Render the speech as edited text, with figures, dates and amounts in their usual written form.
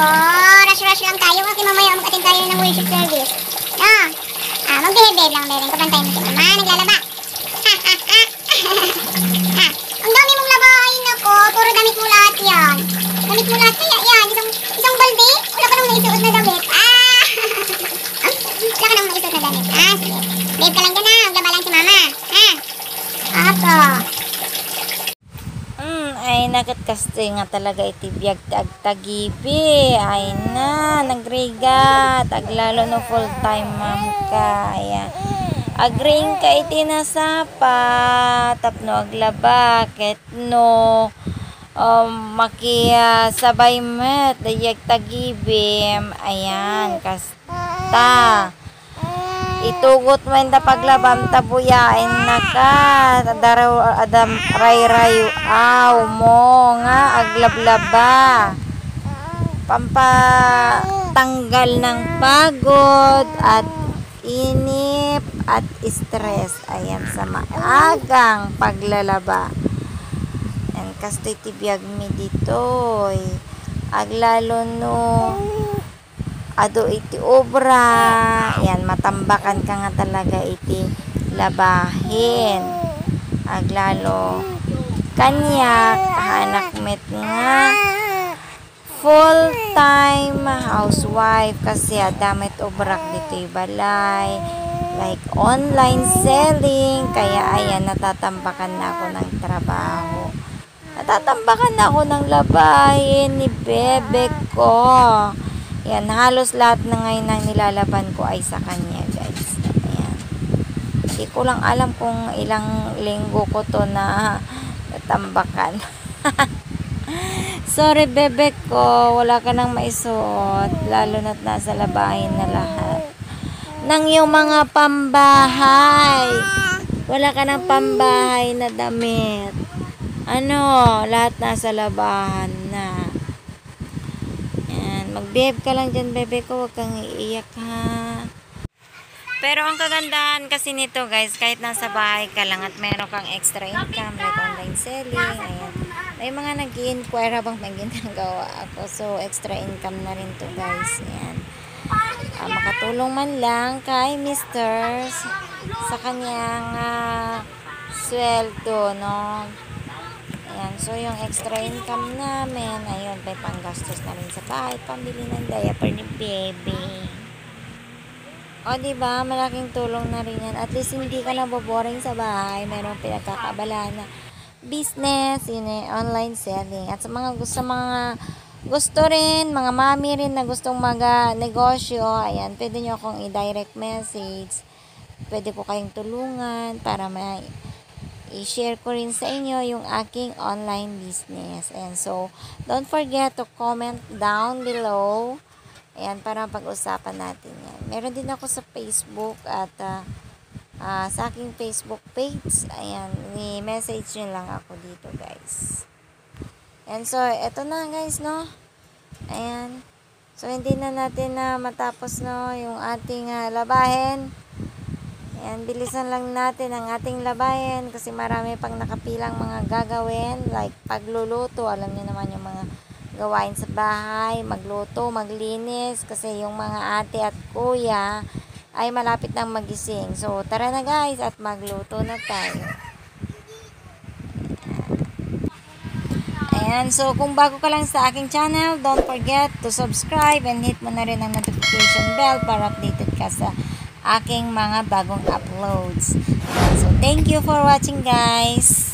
ko. Rush-rush lang tayo kasi mamaya mag-attend tayo ng worship service. No? Mag-behave lang, bebe. Kapantayin mo si mama. Naglalaba. Ang dami mong labahin ako. Puro damit mo lahat yan. Damit mo lahat kaya yan. Isang balde. Wala ka nang maisuot na damit. Wala ka nang maisuot na damit. Sige. Behave ka lang dyan ha. Maglaba lang si mama. Apo. Ay nakatkaste nga talaga itibiyag tagibi. Ay na, nagriga. Taglalo no full time ma'am ka. Ayan. Agring ka itinasapa. Tapno aglaba. Ket no makia sabay met. Dayag tagibim. Ayan. Kasta. Itugot mo yung paglabam tabuyain na ka. Daraw adam ray-rayo aw mo nga aglablaba. Pampatanggal ng pagod at inip at stress. Ayan sa maagang paglalaba. And kastoy tibiyag mi ditoy. Aglalo no ado iti obra. Yan, matambakan ka nga talaga iti labahin. Aglalo kanya kahanak met nga full time housewife kasi adamit obrak dito balay like online selling. Kaya ayan, natatambakan na ako ng trabaho. Natatambakan na ako ng labahin ni bebe ko. Yan, halos lahat na ngayon ang nilalaban ko ay sa kanya, guys. Ayan. Hindi ko lang alam kung ilang linggo ko to na natambakan. Sorry, bebe ko. Wala ka nang maisuot. Lalo na't nasa labahin na lahat. Nang yung mga pambahay. Wala ka nang pambahay na damit. Lahat nasa labahan na. Mag-behave ka lang dyan, bebe ko. Huwag kang iiyak, ha. Pero ang kagandahan kasi nito, guys, kahit nasa bahay ka lang at meron kang extra income, like online selling, ayan. May mga nag-i-inquire habang may ginagawa ako. So, extra income na rin to, guys. Ayan. Makatulong man lang kay Mr. sa kanyang sweldo, no? Ayan, so yung extra income namin, ayun, may panggastos na rin sa bahay, pambili ng diaper ni baby. O, diba, malaking tulong na rin yan. At least hindi ka na boboring sa bahay, meron pinagkakabalaan na business, online selling. At sa mga gusto rin, mga mami rin na gustong negosyo, ayan, pwede nyo akong i-direct message. Pwede ko kayong tulungan para i-share ko rin sa inyo yung aking online business. And so, don't forget to comment down below. Ayan, para pag-usapan natin yan. Meron din ako sa Facebook at sa aking Facebook page. Ayan, i-message nyo lang ako dito, guys. And so, eto na, guys, no? Ayan. So, hindi na natin matapos, no, yung ating labahin. Ayan, bilisan lang natin ang ating labahin kasi marami pang nakapilang mga gagawin like pagluluto. Alam niyo naman yung mga gawain sa bahay, magluto, maglinis kasi yung mga ate at kuya ay malapit nang magising. So, tara na, guys, at magluto na tayo. Ayan, so kung bago ka lang sa aking channel, don't forget to subscribe and hit mo na rin ang notification bell para updated ka sa aking mga bagong uploads. So, thank you for watching, guys.